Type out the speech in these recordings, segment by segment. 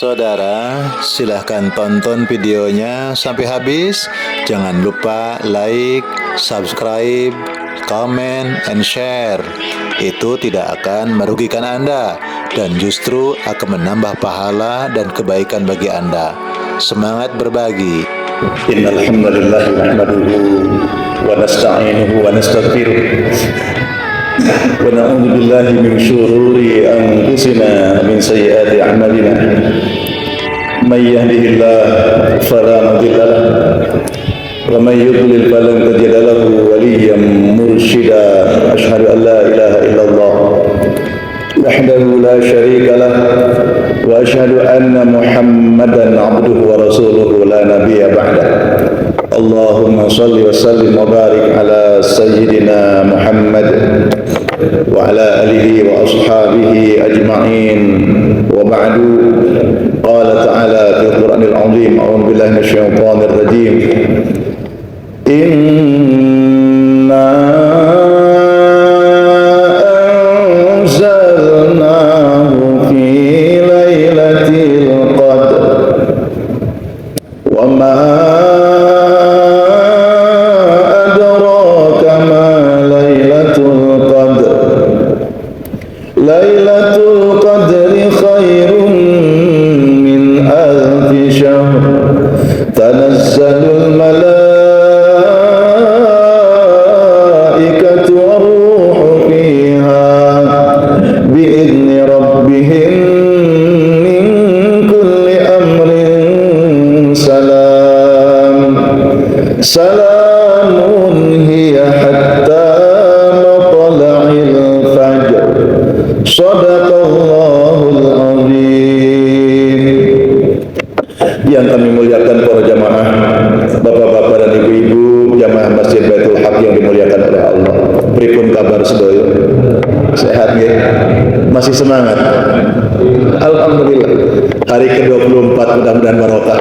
Saudara, silahkan tonton videonya sampai habis. Jangan lupa like, subscribe, comment, and share. Itu tidak akan merugikan Anda dan justru akan menambah pahala dan kebaikan bagi Anda. Semangat berbagi. Innal hamdalillah nahmaduhu wa nasta'inuhu wa nastaghfiruh wa na'udzu billahi min shururi anfusina min sayyiati a'malina may yahdihillahu fala mudilla lahu wa may yudlil falan tajida lahu waliyyan mursyida asyhadu an la ilaha illallah wahdahu la syarika lah wa asyhadu anna Muhammadan abduhu wa rasuluhu la nabiyya ba'da. Allahumma salli wa sallim wa barik ala sayyidina Muhammad wa ala alihi wa ashabihi ajma'in. Wa ba'du, qala ta'ala fil Qur'anil 'azim, a'udzu billahi minasyaitonir rajim. Inna anzalnahu fi lailatul qadr wa ma Lailatul Qadri khairun min alfi syahr tanazzalul malaikatu war-ruhu fiha bi'izni rabbihim min kulli amrin salam salamun hiya hatta matla'il fajr. Shadaqallahul azim. Yang kami muliakan para jamaah, bapak-bapak dan ibu-ibu jamaah Masjid Baitul Haq yang dimuliakan oleh Allah. Pripun kabar sedaya? Sehat nggih? Masih semangat? Alhamdulillah. Hari ke-24 mudah-mudahan barokah.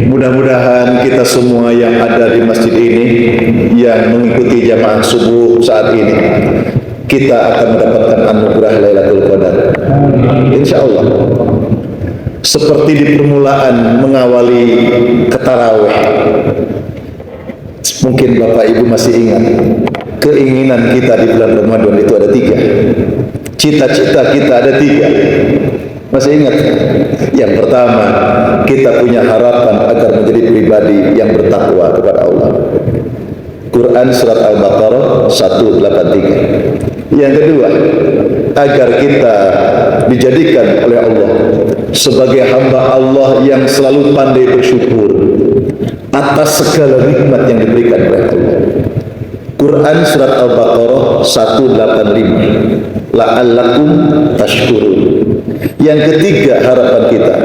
Mudah-mudahan kita semua yang ada di masjid ini yang mengikuti jamaah subuh saat ini, kita akan mendapatkan anugerah Lailatul Qadar, insyaallah. Seperti di permulaan mengawali ketarawih, mungkin Bapak Ibu masih ingat, keinginan kita di bulan Ramadan itu ada 3, cita-cita kita ada 3. Masih ingat? Yang pertama, kita punya harapan agar menjadi pribadi yang bertakwa kepada Allah. Quran surat Al-Baqarah 183. Yang kedua, agar kita dijadikan oleh Allah sebagai hamba Allah yang selalu pandai bersyukur atas segala nikmat yang diberikan oleh Allah. Quran surat Al-Baqarah 185. La'allakum tashkurun. Yang ketiga, harapan kita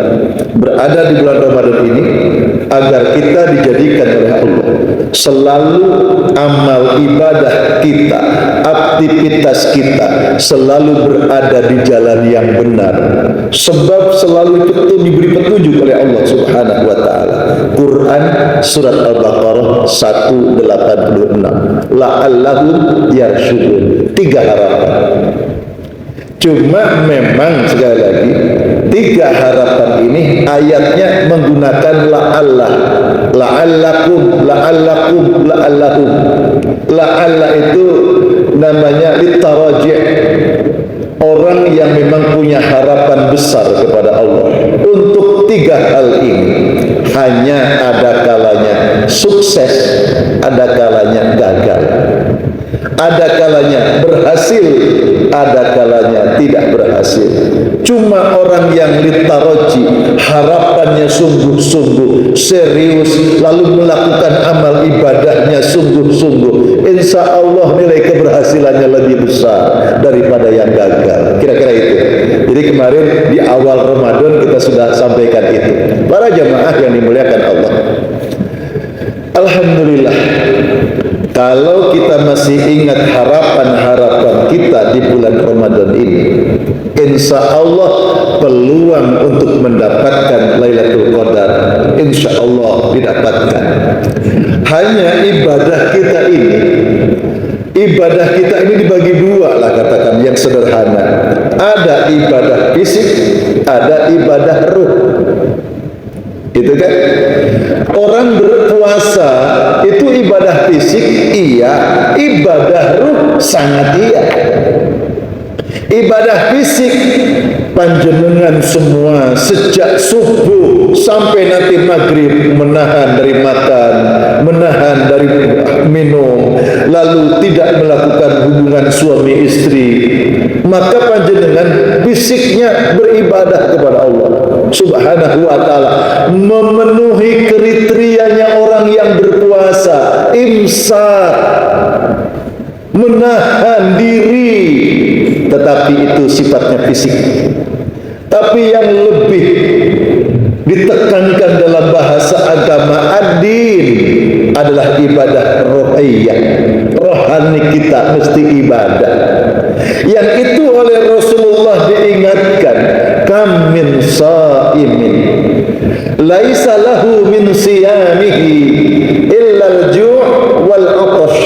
berada di bulan Ramadan ini agar kita dijadikan oleh Allah selalu amal ibadah kita, aktivitas kita selalu berada di jalan yang benar, sebab selalu itu diberi petunjuk oleh Allah Subhanahu wa taala. Quran surat Al-Baqarah 186. La'allahum yarsyudun. 3 harapan. Cuma memang sekali lagi 3 harapan ini ayatnya menggunakan la'allah, la'allakum, la'allakum, la'allahum. La'alla itu namanya litaraji', orang yang memang punya harapan besar kepada Allah. Untuk 3 hal ini hanya ada kalanya sukses, ada kalanya gagal, ada kalanya berhasil, ada kalanya tidak berhasil. Cuma orang yang litaraji, harapannya sungguh-sungguh serius, lalu melakukan amal ibadahnya sungguh-sungguh, insya Allah nilai keberhasilannya lebih besar daripada yang gagal. Kira-kira itu. Jadi kemarin di awal Ramadan kita sudah sampaikan itu. Para jamaah yang dimuliakan Allah, alhamdulillah, Kalau kita masih ingat harapan-harapan kita di bulan Ramadan ini, insya Allah peluang untuk mendapatkan Lailatul Qadar insya Allah didapatkan. Hanya ibadah kita ini dibagi dua lah, katakan yang sederhana. Ada ibadah fisik, ada ibadah ruh. Itu kan? Orang berpuasa itu ibadah fisik, iya. Ibadah ruh sangat iya. Ibadah fisik panjenengan semua sejak subuh sampai nanti maghrib menahan dari makan, menahan dari minum, lalu tidak melakukan hubungan suami istri, maka panjenengan fisiknya beribadah kepada Allah Subhanahu wa ta'ala, memenuhi kriterianya orang yang berpuasa, imsak, menahan diri, tetapi itu sifatnya fisik. Tapi yang lebih ditekankan dalam bahasa agama ad-din adalah ibadah rohiyah. Rohani kita mesti ibadah. Yang itu oleh Rasulullah diingatkan, kam min shaimin laisa lahu min siyamihi illa al-ju' wal 'atash.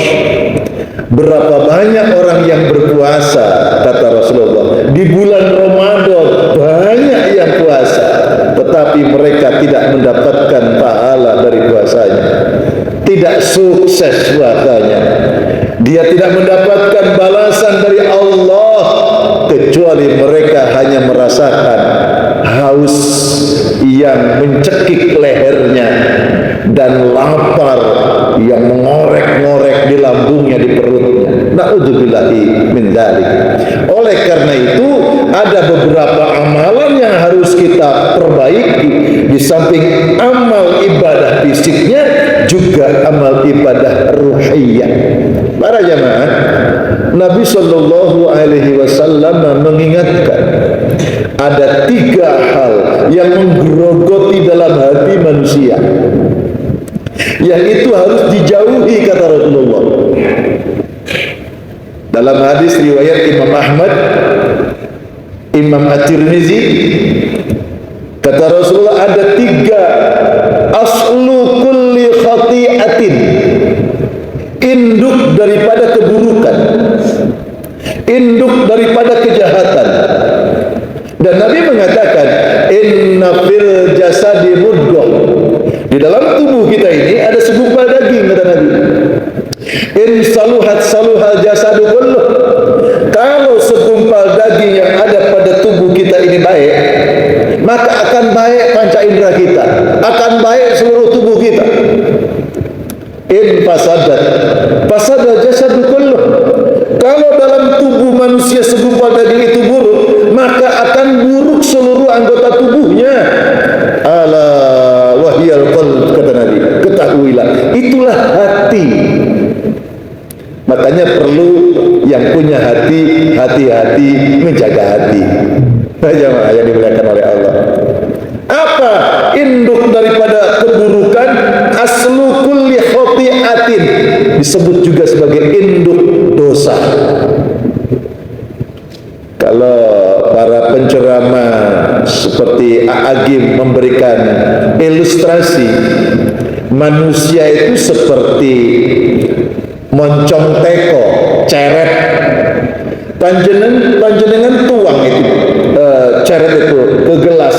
Berapa banyak orang yang berpuasa, kata Rasulullah, di bulan Ramadan banyak yang puasa, tetapi mereka tidak mendapatkan pahala dari puasanya, tidak sukses puasanya, dia tidak mendapatkan balasan dari Allah, kecuali mereka hanya merasakan haus yang mencekik lehernya dan lapar yang mengorek-ngorek di lambungnya, di perutnya. Na'udzubillahi min dzalik. Oleh karena itu ada beberapa amalan yang harus kita perbaiki. Di samping amal ibadah fisiknya, juga amal ibadah ruhiyah. Para jamaah, Nabi Shallallahu Alaihi Wasallam mengingatkan ada 3 hal yang menggerogoti dalam hati manusia, yang itu harus dijauhi, kata Rasulullah. Dalam hadis riwayat Imam Ahmad, Imam At-Tirmizi, kata Rasulullah ada 3 aslu kulli khati'atin, induk daripada keburukan, induk daripada kejahatan. Dan Nabi mengatakan, inna fil jasadi mudghah, di dalam tubuh kita ini ada segumpal daging, kata Nabi. In saluhat saluhal jasadu kulluh. Kalau segumpal daging yang ada pada tubuh kita ini baik, maka akan baik panca indera kita, akan baik seluruh tubuh kita. In fasadat fasadal jasadu kulluh. Kalau dalam tubuh manusia segumpal daging itu buruk, maka akan buruk seluruh anggota tubuhnya. Ala wahyal qalb, kata Nabi, ketahuilah, itulah hati. Makanya perlu yang punya hati, hati-hati menjaga hati. Jamaah yang dimuliakan oleh Allah. Apa induk daripada keburukan? Aslu kulli khati'atin, disebut juga sebagai induk dosa. Kalau para penceramah seperti A'agim memberikan ilustrasi, manusia itu seperti moncong teko, ceret. Panjenengan tuang itu ceret itu ke gelas,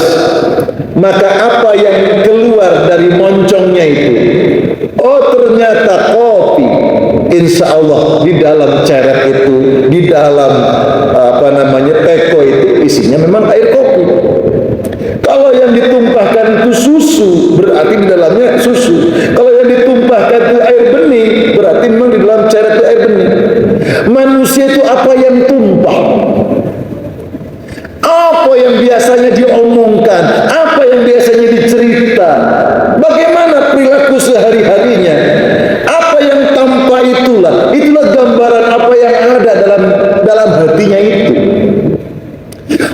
maka apa yang keluar dari moncongnya itu? Oh, ternyata kopi. Insya Allah di dalam ceret itu, di dalam teko itu isinya memang air kopi. Kalau yang ditumpahkan itu susu, berarti di dalamnya susu. Kalau yang ditumpahkan itu air bening, berarti memang di dalam ceret itu air bening. Manusia itu apa yang tumpah? Apa yang biasanya diomongkan? Apa yang biasanya dicerita? Bagaimana perilaku sehari-harinya? Apa yang tampak itulah gambaran apa yang ada dalam hatinya itu.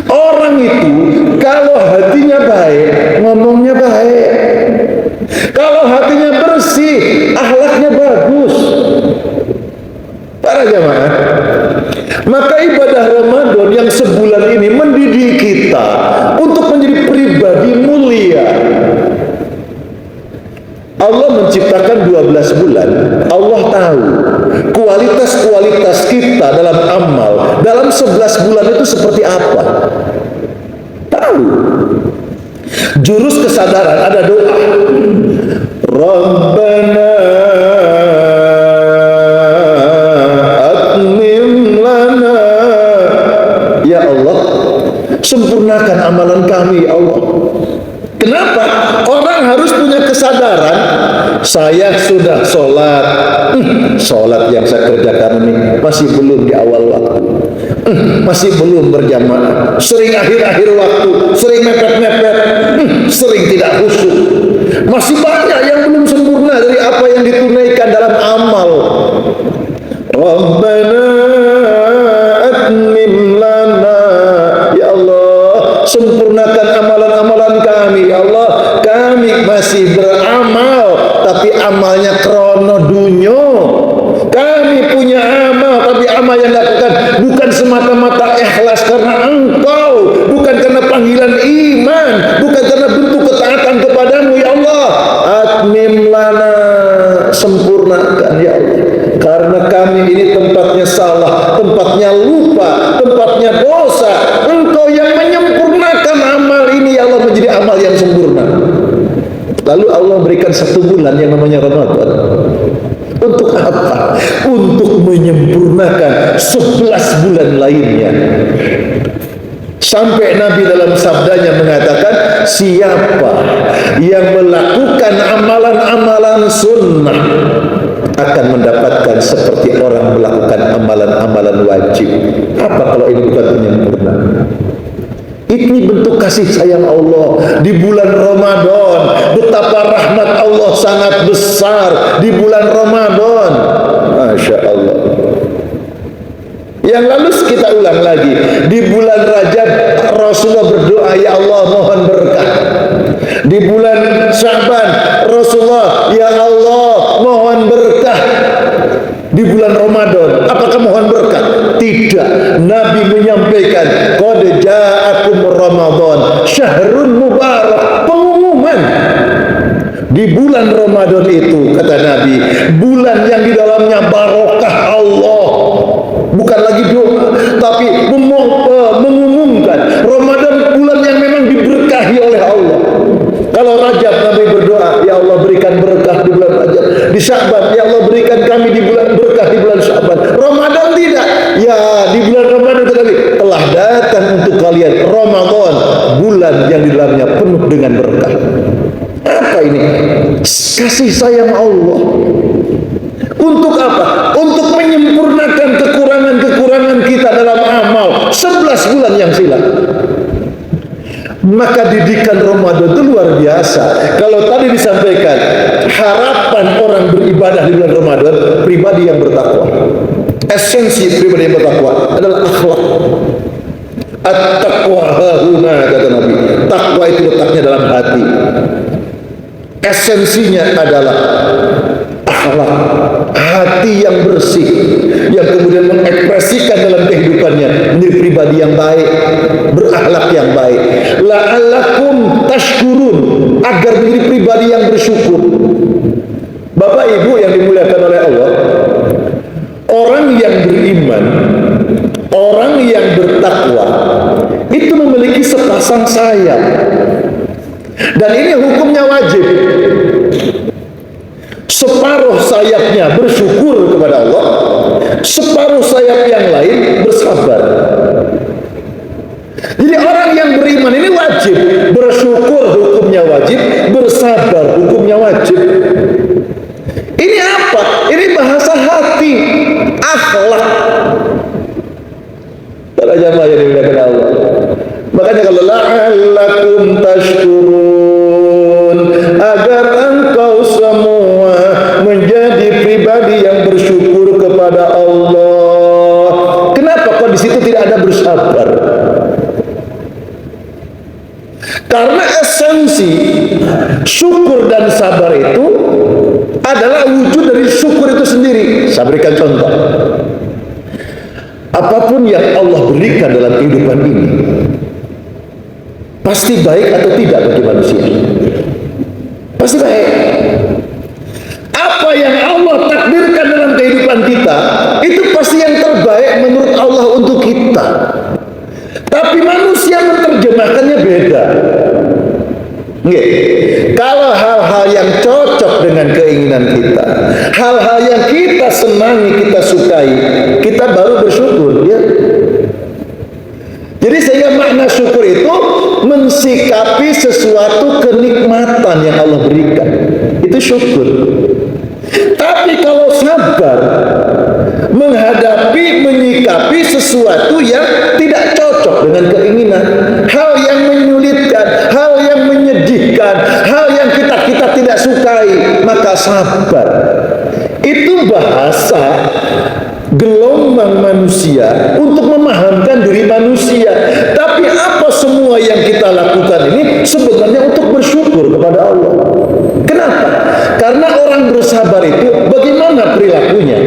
Orang itu kalau hatinya baik, ngomongnya baik. Kalau hatinya bersih, akhlaknya bagus. 12 bulan, Allah tahu kualitas-kualitas kita dalam amal dalam 11 bulan itu seperti apa. Tahu. Jurus kesadaran ada doa. Rabbana atmim lana, ya Allah, sempurnakan amalan kami, ya Allah. Kenapa? Orang harus punya kesadaran, saya sudah sholat, sholat yang saya kerjakan ini masih belum di awal waktu, masih belum berjamaah, sering akhir-akhir waktu, sering mepet-mepet, sering tidak khusyuk, masih banyak yang belum sempurna dari apa yang ditunaikan dalam amal. Rabbana atmim lana, ya Allah, sempurnakan amalan-amalan kami, ya Allah. Kami masih beramal tapi amalnya krono dunyo. Kami punya amal tapi amal yang dilakukan bukan semata-mata ikhlas karena Engkau, bukan karena panggilan iman, bukan karena bentuk ketaatan kepadamu, ya Allah. Atmim lana, sempurnakan, ya Allah. Karena kami ini tempatnya salah, tempatnya lupa, tempatnya dosa. Engkau yang menyempurnakan amal ini, ya Allah, menjadi amal yang sempurna. Lalu Allah berikan 1 bulan yang namanya Ramadan. Untuk apa? Untuk menyempurnakan 11 bulan lainnya. Sampai Nabi dalam sabdanya mengatakan, siapa yang melakukan amalan-amalan sunnah akan mendapatkan seperti orang melakukan amalan-amalan wajib. Apa kalau ini bukan penyempurna? Ini bentuk kasih sayang Allah di bulan Ramadan. Betapa rahmat Allah sangat besar di bulan Ramadan. Masya Allah. Yang lalu kita ulang lagi, di bulan Rajab Rasulullah berdoa, ya Allah mohon berkah. Di bulan Sya'ban Rasulullah, ya Allah mohon berkah. Di bulan Ramadan apakah mohon berkah? Tidak. Nabi menyampaikan, qad ja'akum Ramadan syahrun mubarak, pengumuman. Di bulan Ramadan itu, kata Nabi, bulan yang di dalamnya barokah Allah. Bukan lagi doa, tapi mengumumkan Ramadan bulan yang memang diberkahi oleh Allah. Kalau Rajab Nabi berdoa, ya Allah berikan berkah di bulan Rajab. Di Sya'ban, ya Allah berikan kami di bulan berkah di bulan Sya'ban. Ramadan tidak. Ya, di bulan Ramadan itu Nabi telah datang untuk kalian Ramadan, bulan yang di dalamnya penuh dengan berkah. Apa ini? Kasih sayang Allah. Untuk apa? Untuk menyempurnakan kekurangan-kekurangan kita dalam amal 11 bulan yang silam. Maka didikan Ramadan itu luar biasa. Kalau tadi disampaikan harapan orang beribadah di bulan Ramadan, pribadi yang bertakwa. Esensi pribadi yang bertakwa adalah akhlak. At-taqwa hahuna, kata Nabi. Takwa itu letaknya dalam hati. Esensinya adalah akhlak, hati yang bersih, yang kemudian mengekspresikan dalam kehidupannya menjadi pribadi yang baik, berakhlak yang baik. La'allakum tashkurun, agar menjadi pribadi yang bersyukur. Bapak Ibu yang dimuliakan oleh Allah, orang yang beriman, orang yang bertakwa itu memiliki sepasang sayap, dan ini hukumnya wajib. Separuh sayapnya bersyukur kepada Allah, separuh sayap yang lain bersabar. Jadi orang yang beriman ini wajib bersyukur, hukumnya wajib, bersabar, hukumnya wajib. Ini apa? Ini bahasa hati, akhlak. Para jamaah yang dimuliakan Allah. Makanya kalau la'allakum tashkurun, agar engkau semua menjadi pribadi yang bersyukur kepada Allah. Kenapa kok di situ tidak ada bersabar? Karena esensi syukur dan sabar itu adalah wujud dari syukur itu sendiri. Saya berikan contoh. Apapun yang Allah berikan dalam kehidupan ini pasti baik atau tidak bagi manusia? Pasti baik. Apa Allah takdirkan dalam kehidupan kita, itu pasti yang terbaik menurut Allah untuk kita. Tapi manusia menerjemahkannya beda. Nggih. Kalau hal-hal yang cocok dengan keinginan kita, hal-hal yang kita senangi, kita sukai, kita baru bersyukur, ya. Jadi sehingga makna syukur itu mensikapi sesuatu kenikmatan yang Allah berikan. Itu syukur. Tapi kalau sabar menghadapi, menyikapi sesuatu yang tidak cocok dengan keinginan, hal yang menyulitkan, hal yang menyedihkan, hal yang kita tidak sukai, maka sabar. Itu bahasa gelombang manusia untuk memahamkan diri manusia. Tapi apa semua yang kita lakukan ini sebenarnya untuk bersyukur kepada Allah. Kenapa? Karena orang bersabar itu bagaimana perilakunya?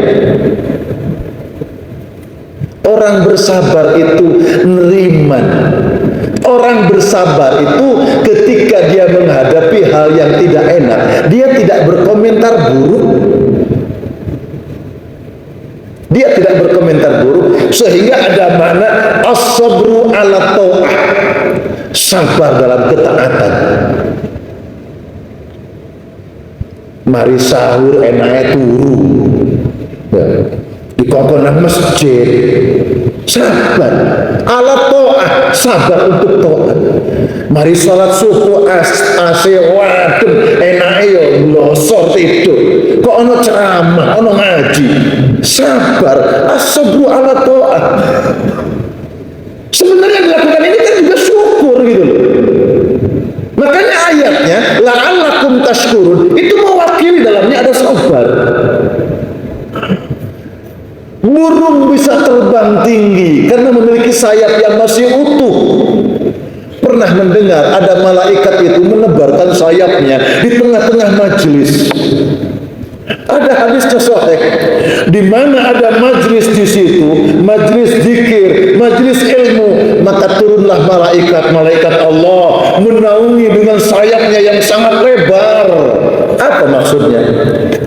Orang bersabar itu neriman. Orang bersabar itu ketika dia menghadapi hal yang tidak enak, dia tidak berkomentar buruk. Dia tidak berkomentar buruk, sehingga ada makna as-sabru ala ta'ah, sabar dalam ketaatan. Mari sahur enaknya turu, di kokonan masjid, sabar ala ta'ah, sabar untuk ta'at. Mari sholat subuh asih wadem enaknya ya losor tidur, kok ono ceramah, ono ngaji, sabar, as-sabru ala ta'ah. Sebenarnya dilakukan ini kan juga syukur gitu loh. Makanya ayatnya la'allakum tashkurun itu mewakili dalamnya ada sabar. Burung bisa terbang tinggi karena memiliki sayap yang masih utuh. Pernah mendengar ada malaikat itu menebarkan sayapnya di tengah-tengah majelis. Ada hadisnya sahih, di mana ada majlis di situ, majlis zikir, majlis ilmu, maka turunlah malaikat Allah menaungi dengan sayapnya yang sangat lebar. Apa maksudnya?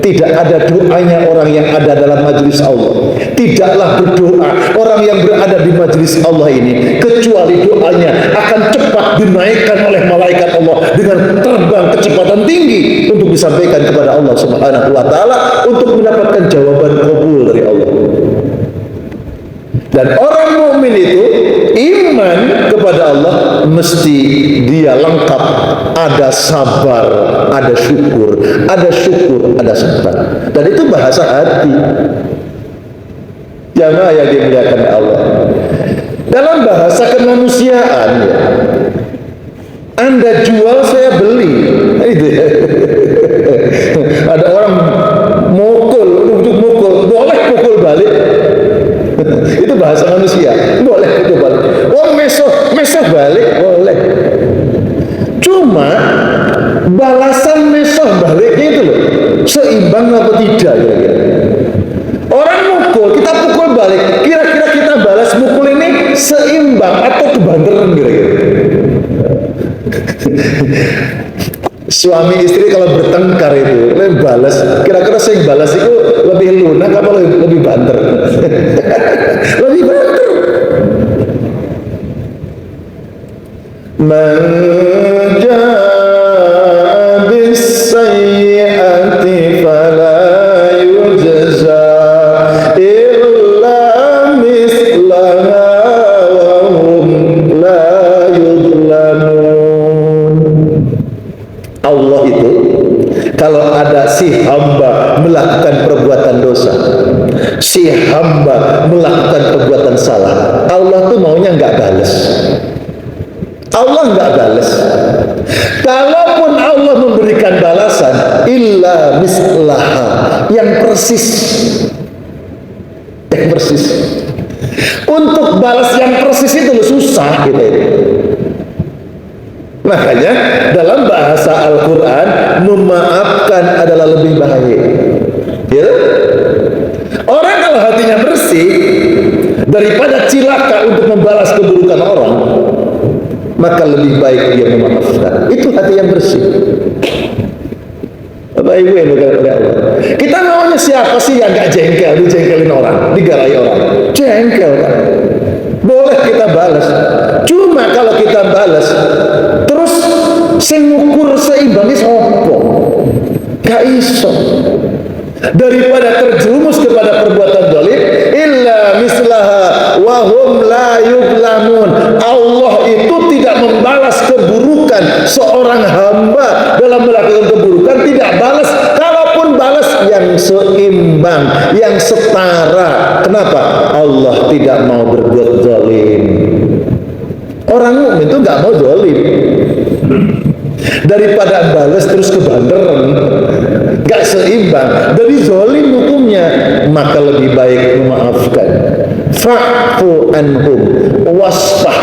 Tidak ada doanya orang yang ada dalam majlis Allah. Tidaklah berdoa orang yang berada di majlis Allah ini, kecuali doanya akan cepat dinaikkan oleh malaikat Allah dengan terbang kecepatan tinggi untuk disampaikan kepada Allah Subhanahu wa taala untuk mendapatkan jawaban kabul dari Allah. Dan orang mukmin itu iman kepada Allah mesti dia lengkap, ada sabar, ada syukur, ada syukur, ada sabar. Dan itu bahasa hati. Jamaah yang dimuliakan Allah. Dalam bahasa kemanusiaan ya, Anda jual saya beli. Itu ya. Ada orang mukul, boleh pukul balik. Itu bahasa manusia, boleh pukul balik. Oh mesoh balik, boleh. Cuma balasan mesoh baliknya itu loh, seimbang apa tidak kira-kira. Orang mukul, kita pukul balik, kira-kira kita balas mukul ini seimbang atau kebanderan kira-kira. Suami istri kalau bertengkar itu balas, kira-kira sing balas itu lebih lunak apa lebih banter? Lebih banter. Man jaa bis-sayyi'ati fala yujza illa mislaha wa hum la yudlamun. Allah itu kalau ada si hamba melakukan perbuatan dosa, si hamba melakukan perbuatan salah, Allah tuh maunya nggak balas. Allah nggak balas. Kalaupun Allah memberikan balasan, illa mislaha, yang persis, yang persis. Untuk balas yang persis itu susah gitu. Makanya dalam bahasa Al-Quran memaafkan adalah lebih baik. Ya? Orang kalau hatinya bersih, daripada cilaka untuk membalas keburukan orang, maka lebih baik dia memaafkan. Itu hati yang bersih. Bapak Ibu yang oleh Allah. Kita maunya siapa sih yang gak jengkel, dijengkelin orang, digarai orang? Jengkel kan? Boleh kita balas. Cuma kalau kita balas, terus sing ngukur seimbangi sopo? Gak iso. Daripada terjerumus kepada perbuatan zalim, illa mislaha wa hum la yuzlamun. Allah itu tidak membalas keburukan seorang hamba dalam melakukan keburukan, tidak balas. Kalaupun balas yang seimbang, yang setara. Kenapa? Allah tidak mau berbuat zalim. Orang mukmin itu nggak mau zalim. Daripada balas terus kebanderan, gak seimbang, dari zalim hukumnya, maka lebih baik memaafkan. Fa'fu anhum wasfah,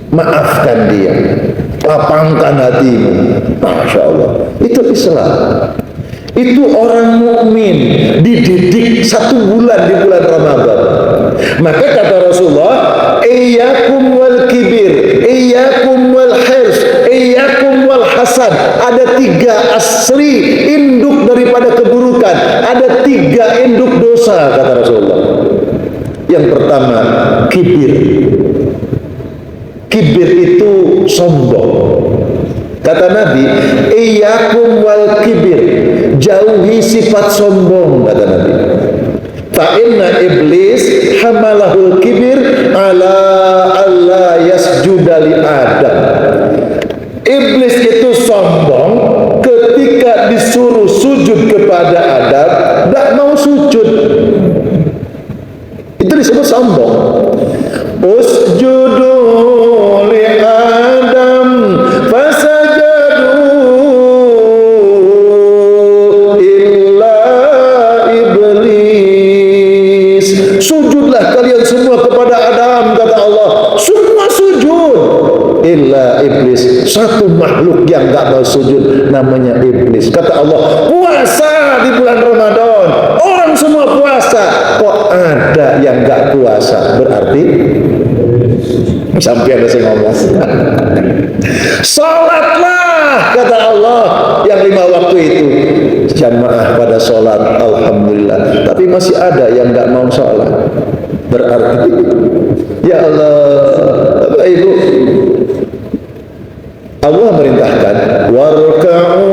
maafkan dia, lapangkan hatimu. Masya Allah, itu Islam. Itu orang mukmin dididik 1 bulan di bulan Ramadan. Maka kata Rasulullah, iyyakum wal kibir, iyyakum wal hirs, iyyakum wal hasad. Ada 3 asli induk daripada keburukan, ada 3 induk dosa, kata Rasulullah. Yang pertama, kibir. Kibir itu sombong. Kata Nabi, iyyakum wal kibir, jauhi sifat sombong, kata Nabi. Fa inna iblis hamalahul kibir ala alla yasjuda li Adam. Iblis itu sombong ketika disuruh sujud kepada Adam, tidak mau sujud. Itu disebut sombong. Usjudu li Adam fasajadu illa iblis. Sujudlah kalian semua kepada Adam, kata Allah. Semua sujud illa iblis. Satu makhluk yang gak mau sujud, namanya iblis. Kata Allah, puasa di bulan Ramadan, orang semua puasa, kok ada yang gak puasa? Berarti sampai ada yang ngomong sholatlah, kata Allah, yang 5 waktu itu jamaah pada sholat, alhamdulillah. Tapi masih ada yang gak mau sholat. Berarti ya Allah, Bapak Ibu, Allah merintahkan warka'u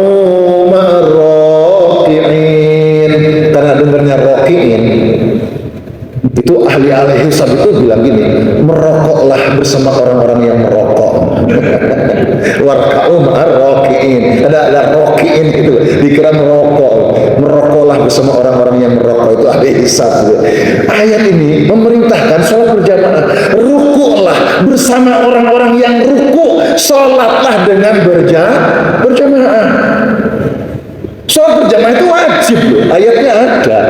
ma'ar-raki'in. Karena dengarnya raki'in, itu ahli hisab itu bilang gini, merokoklah bersama orang-orang yang merokok. Warka'u ma'ar-raki'in. Ada raki'in itu, dikira merokok. Merokoklah bersama orang-orang yang merokok, itu ahli hisab. Ayat ini memerintahkan sholat berjamaah. Rukuklah bersama orang-orang yang rukuk. Sholatlah dengan berjamaah. Sholat berjamaah itu wajib loh. Ayatnya ada.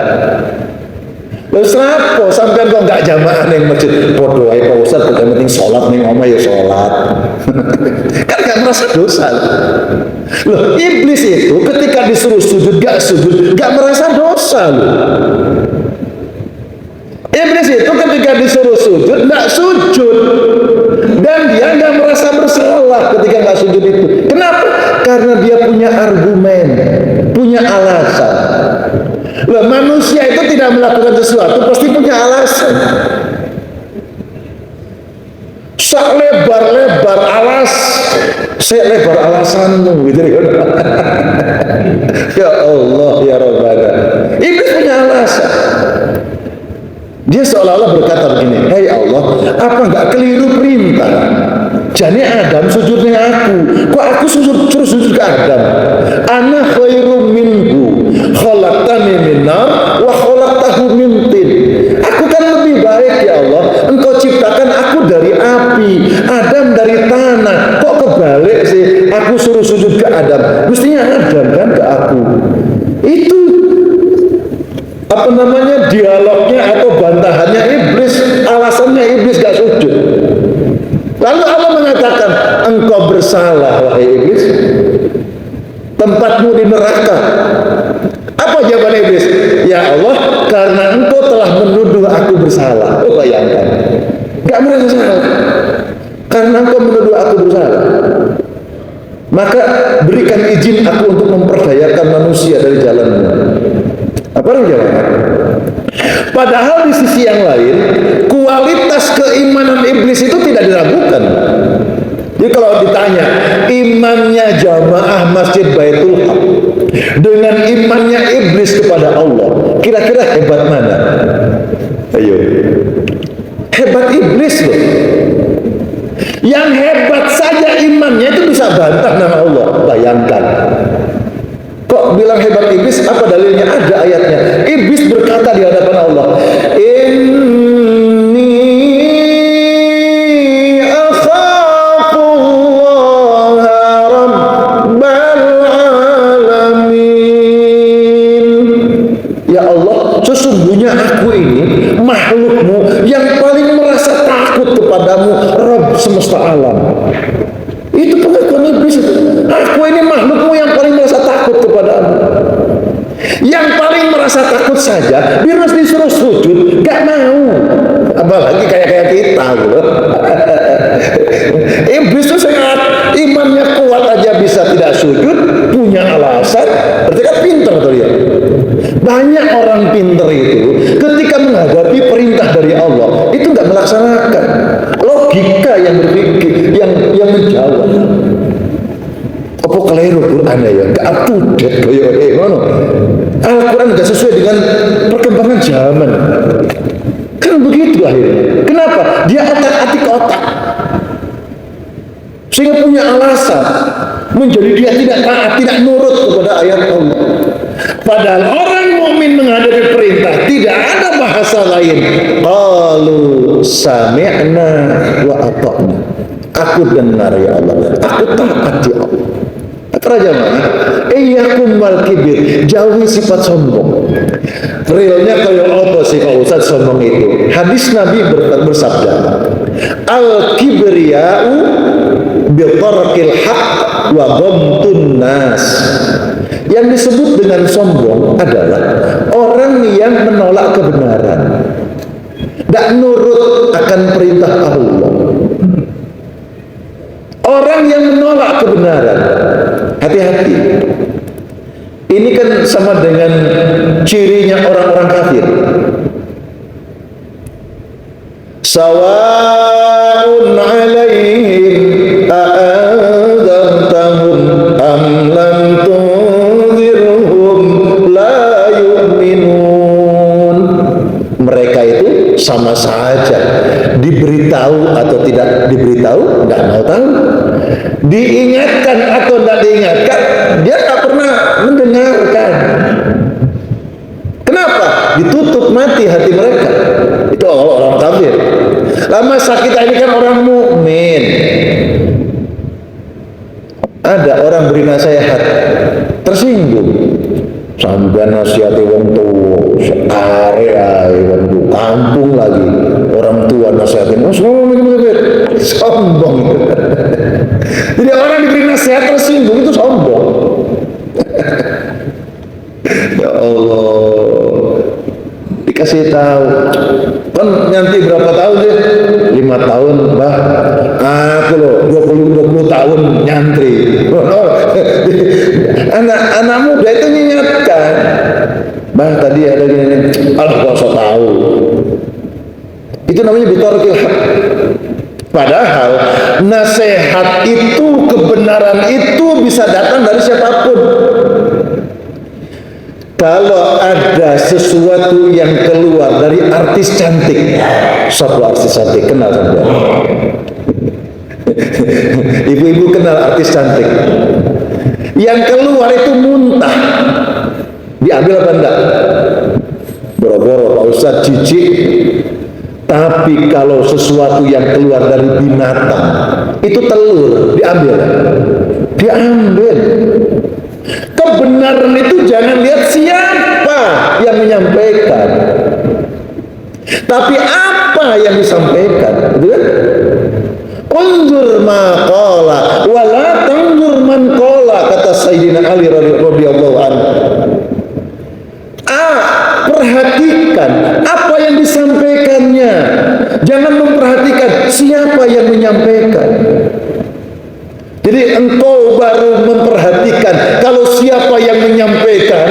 Lalu kenapa sampai kok gak jamaah ning masjid? Podo ae Pak Ustaz, yang penting sholat ning omah ya sholat. Kan gak merasa dosa. Loh, iblis itu ketika disuruh sujud gak sujud, gak merasa dosa loh. Iblis itu ketika disuruh sujud gak sujud, dan dia gak merasa bersalah ketika gak sujud itu. Kenapa? Karena dia punya argumen, punya alasan. Loh, manusia itu tidak melakukan sesuatu pasti punya alasan. Sak lebar-lebar lebar alasanmu gitu ya. Ya Allah ya Rabbana. Iblis punya alasan. Dia seolah-olah berkata begini, "Hai Allah, apa enggak keliru perintah? Jadi Adam sujudnya aku. Kok aku suruh sujud ke Adam? Ana khairum minhu, khalaqtani min nar wa khalaqtahu min tin." Aku kan lebih baik ya Allah. Engkau ciptakan aku dari api, Adam dari tanah. Kok kebalik sih? Aku suruh sujud ke Adam. Mestinya Adam kan ke aku. Itu apa namanya, dialognya atau bantahannya iblis, alasannya iblis gak sujud. Lalu Allah mengatakan, engkau bersalah wahai iblis, tempatmu di neraka. Apa jawaban iblis? Ya Allah, karena engkau telah menuduh aku bersalah. Oh, bayangkan, gak merasa salah karena engkau menuduh aku bersalah. maka berikan izin aku untuk memperdayakan manusia dari jalanmu. Apa jawabannya? Padahal di sisi yang lain, kualitas keimanan iblis itu tidak diragukan. Jadi kalau ditanya imannya jamaah Masjid Baitul Haq dengan imannya iblis kepada Allah, kira-kira hebat mana? Ayo, hebat iblis loh. Yang hebat saja imannya itu bisa bantah nama Allah. Bayangkan. Kok bilang hebat iblis? Apa dalilnya? Ada ayatnya. Iblis berkata di hadapan Allah, Inni akhafullaha rabbal alamin. Ya Allah, sesungguhnya aku ini makhlukmu yang paling merasa takut kepadamu, Rabb semesta alam. Itu pengakuan iblis itu. Aku ini makhlukmu yang paling merasa takut kepadamu. Yang paling merasa takut saja biar harus disuruh sujud, gak mau. Apalagi kayak kita gitu. Iblis itu sangat imannya kuat aja bisa tidak sujud, punya alasan, berarti kan pinter tuh dia. Banyak orang pinter itu ketika menghadapi perintah dari Allah itu nggak melaksanakan. Logika yang berpikir, yang menjawab. Apa keliru Quran ya? Nggak up to date kayak ngono. Al-Quran nggak sesuai dengan perkembangan zaman. Kan begitu akhirnya. Kenapa? Dia otak-atik otak. Sehingga punya alasan menjadi dia tidak taat, tidak nurut kepada ayat Allah. Padahal orang mukmin menghadapi perintah tidak ada bahasa lain. Qalu sami'na wa ata'na. Aku dengar ya Allah, aku taat ya Allah. Raja mana? Iyyakum wal kibir, jauhi sifat sombong. Realnya kalau apa sih Pak Ustaz sombong itu? Hadis Nabi bersabda, al kibriya'u bi tarkil haq wa ghamtun nas. Yang disebut dengan sombong adalah orang yang menolak kebenaran, tidak nurut akan perintah Allah. Orang yang menolak kebenaran, hati-hati. Ini kan sama dengan cirinya orang-orang kafir. Sawa'un 'alaihim a'adzartahum am lam tunzirhum la yu'minun. Mereka itu sama saja, diberitahu atau tidak diberitahu, tidak mau tahu. Diingatkan atau tidak diingatkan, dia tak pernah mendengarkan. Kenapa? Ditutup mati hati mereka. Itu orang kafir. Lama kita ini kan orang mukmin. Ada orang beri nasihat, tersinggung. Sampai nasihati wong tua, area wong tua, kampung lagi. Orang tua nasihatin, sombong. Jadi orang diberi nasihat tersinggung itu sombong. Ya Allah, dikasih tahu. Kan nanti berapa tahun sih? 5 tahun, bah. Aku loh 20 tahun nyantri. Anak muda itu mengingatkan. Bah tadi ada gini, Allah gak usah tahu. Itu namanya bitarkil haq. Padahal nasihat itu, kebenaran itu bisa datang dari siapapun. Kalau ada sesuatu yang keluar dari artis cantik, satu artis cantik kenal saja. Ibu-ibu kenal artis cantik. Yang keluar itu muntah, diambil apa enggak? Boro-boro Pak Ustaz jijik. Tapi kalau sesuatu yang keluar dari binatang, itu telur, diambil. Diambil. Kebenaran itu jangan lihat siapa yang menyampaikan, tapi apa yang disampaikan. Gitu kan? Unzur ma qala wa la tanzur man qala, kata Sayyidina Ali radhiyallahu anhu. Perhatikan apa yang disampaikannya, jangan memperhatikan siapa yang menyampaikan. Jadi engkau engkau baru memperhatikan kalau siapa yang menyampaikan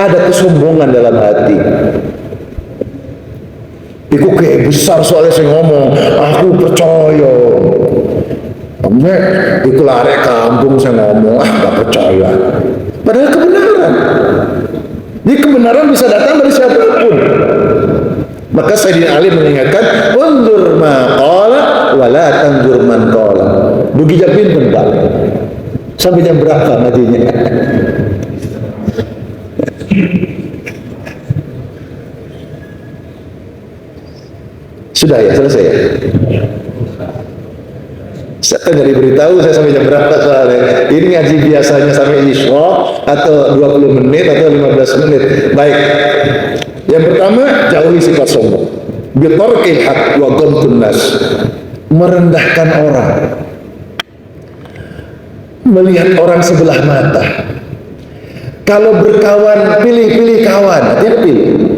ada kesombongan dalam hati. Iku kayak besar soalnya saya ngomong, aku percaya. Nek, iku lari kampung saya ngomong, gak percaya. Padahal kebenaran. Ini kebenaran bisa datang dari siapapun. Maka Sayyidina Ali mengingatkan, undur ma qala wa la tandur man qala. Dugi japin Pak. Sampai jam berapa ngajinya? Sudah ya, selesai ya? Saya kan dari beritahu saya sampai jam berapa soalnya. Ini ngaji biasanya sampai isya atau 20 menit atau 15 menit. Baik. Yang pertama, jauhi sifat sombong. Bitarkil haq wa ghamtun nas. Merendahkan orang. Melihat orang sebelah mata. Kalau berkawan, pilih-pilih kawan. Hati-hati pilih.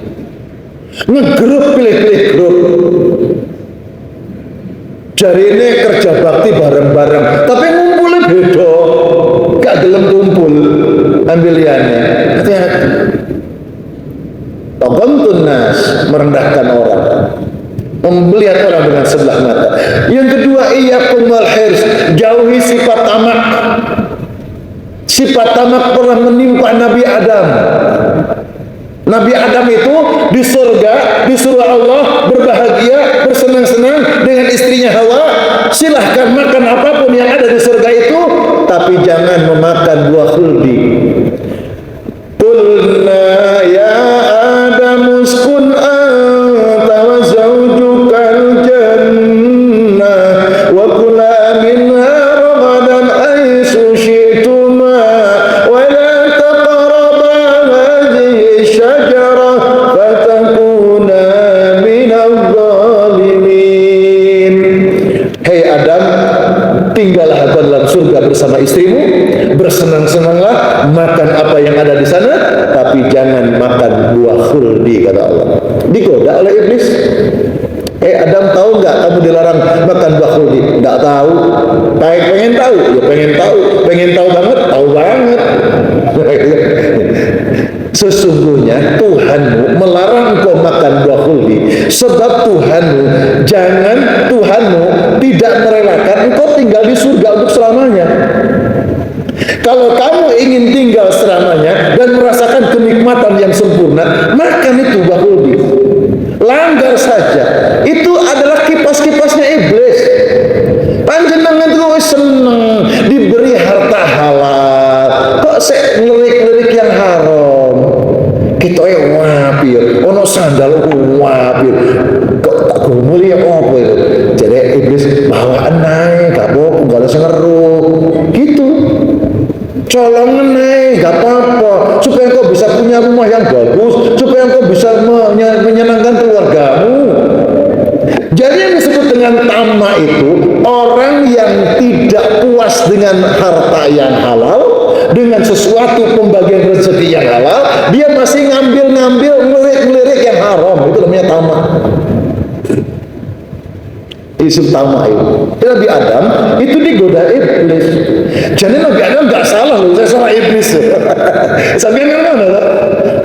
Ngegrup, pilih-pilih grup. Jari ini kerja bakti bareng-bareng, tapi ngumpulnya beda. Gak gelem kumpul, ambil liannya. Hati-hati. Ghamtun nas, merendahkan orang, melihat orang dengan sebelah mata. Yang kedua, iyyakum wal hirs, jauhi sifat tamak. Sifat tamak pernah menimpa Nabi Adam. Nabi Adam itu di surga disuruh Allah berbahagia, bersenang-senang dengan istrinya Hawa. Silahkan makan apapun yang ada di surga itu, tapi jangan memakan buah khuldi. Qulna ya Adam uskun anta wa zawjukal jannah wa kula minha ragadan aisu syi'tuma wa la taqraba hadhihi syajarah fatakuna minadh dhalimin. Hei Adam, tinggallah dalam surga bersama istrimu, bersenang-senanglah, makan apa yang ada di sana, tapi jangan makan buah khuldi, kata Allah. Digoda oleh iblis. Adam, tahu nggak kamu dilarang makan buah khuldi? Nggak tahu. Pengen tahu? Ya pengen tahu. Pengen tahu banget? Tahu banget. Sesungguhnya Tuhanmu melarang engkau makan buah khuldi sebab Tuhanmu tidak merelakan engkau tinggal di surga untuk selamanya. Kalau kamu ingin tinggal selamanya dan merasakan kenikmatan yang sempurna, makan itu buah khuldi. Langgar saja. Itu adalah kipas-kipasnya iblis. Panjenengan itu seneng diberi harta halal, kok ngelirik-ngelirik yang haram. Kita wapir, ono sandal wapir, kok tak gumul ya apa itu? Jadi iblis bawaan naik, gak apa-apa, gak ada sengeruh, gitu. Colongan naik, gak apa-apa, supaya engkau bisa punya rumah yang bagus, supaya engkau bisa menyenangkan keluargamu. Jadi yang disebut dengan tamak itu orang yang tidak puas dengan harta yang halal, dengan sesuatu pembagian rezeki yang halal, dia masih ngambil-ngambil, ngelirik-ngelirik yang haram. Itu namanya tamak. Isim tamak itu. Nabi Adam itu digoda iblis. Jadi Nabi Adam gak salah loh, saya salah iblis. Sampai mana?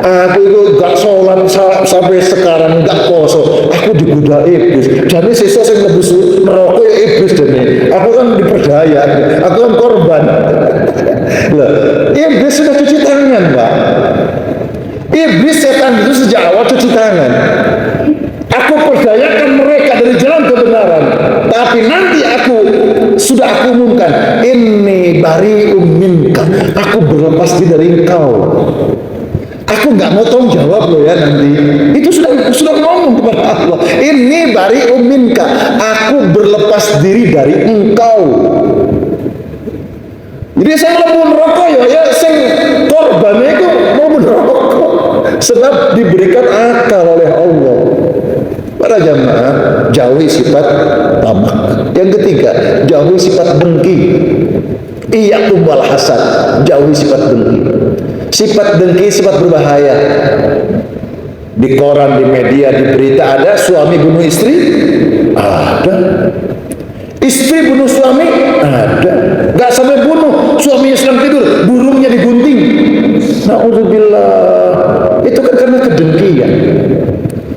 Aku itu gak sholat sampai sekarang, gak poso. Aku digoda iblis. Jadi siswa saya lebih merokok ya iblis jadi. Aku kan diperdaya, aku kan korban. Loh, iblis sudah cuci tangan, Pak. Iblis setan itu sejak awal cuci tangan. Aku perdayakan mereka dari jalan kebenaran, tapi nanti sudah aku umumkan, ini bari'um minka, aku berlepas diri dari engkau. Aku nggak mau tanggung jawab loh ya nanti. Itu sudah ngomong kepada Allah. Ini bari'um minka, aku berlepas diri dari engkau. Jadi saya mau merokok ya sing korbannya itu mau merokok, sebab diberikan akal oleh Allah. Para jamaah, jauhi sifat tamak. Yang ketiga, jauhi sifat dengki. Iyyakum wal hasad, jauhi sifat dengki. Sifat dengki sifat berbahaya. Di koran, di media, di berita ada suami bunuh istri, ada. Istri bunuh suami, ada. Gak sampai bunuh, suaminya sedang tidur, burungnya digunting. Na'udzubillah. Itu kan karena kedengkian.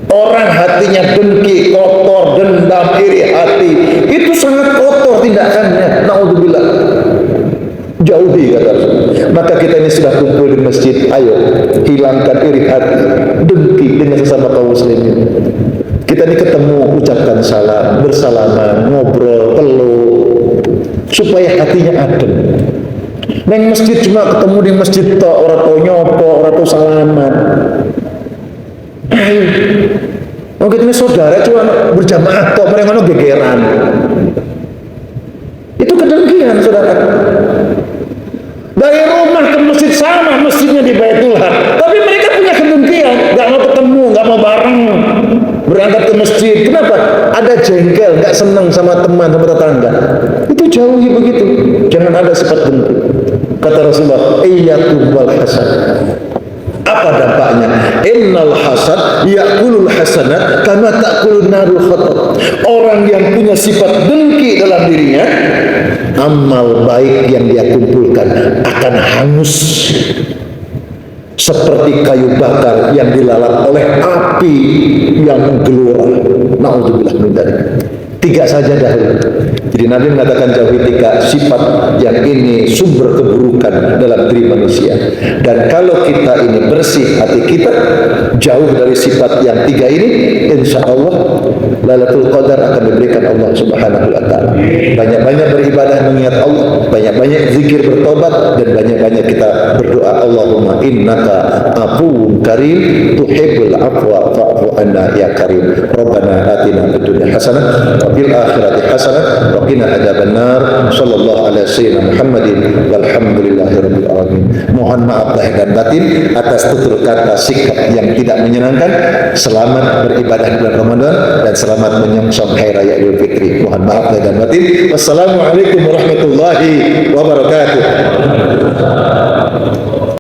Orang hatinya dengki, kotor, dendam, iri hati, itu sangat kotor tindakannya. Na'udzubillah. Jauhi, kata Rasul. Maka kita ini sudah kumpul di masjid, ayo hilangkan iri hati, dengki dengan sesama kaum muslimin. Kita ini ketemu, ucapkan salam, bersalaman, ngobrol, peluk, supaya hatinya adem. Neng masjid cuma ketemu di masjid tok, orang tau nyopo, orang tau salaman. Ayo, oh kita ini saudara cuma berjamaah tok, mereka mana gegeran. Itu kedengkian, saudara. Dari rumah ke masjid sama, masjidnya di Baitullah, tapi mereka punya kedengkian, nggak mau ketemu, nggak mau bareng berangkat ke masjid. Kenapa? Ada jengkel, nggak senang sama teman, sama tetangga. Itu jauhi begitu. Jangan ada sifat dengki. Kata Rasulullah, iyyakum wal hasad. Apa dampaknya? Innal hasad ya'kulul hasanat kama ta'kulun narul khatab. Orang yang punya sifat dengki dalam dirinya, amal baik yang dia kumpulkan akan hangus seperti kayu bakar yang dilalap oleh api yang menggelora. Na'udzubillah min dzalik. 3 saja dahulu. Jadi Nabi mengatakan jauhi 3 sifat yang ini sumber keburukan dalam diri manusia. Dan kalau kita ini bersih hati kita, jauh dari sifat yang 3 ini, insya Allah Lailatul Qadar akan diberikan Allah Subhanahu wa taala. Banyak-banyak beribadah mengingat Allah, banyak-banyak zikir bertobat, dan banyak-banyak kita berdoa, Allahumma innaka afuwwun karim tuhibbul afwa fa'fu anna ya karim. Rabbana atina fid dunya hasanah wa fil akhirati hasanah wa qina adzabannar. Sallallahu alaihi wasallam Muhammadin walhamdulillahirabbil alamin. Mohon maaf lahir dan batin atas tutur kata sikap yang tidak menyenangkan. Selamat beribadah di bulan Ramadan dan selamat menyongsong hari raya Idul Fitri. Mohon maaf lahir dan batin. Wassalamualaikum warahmatullahi wabarakatuh.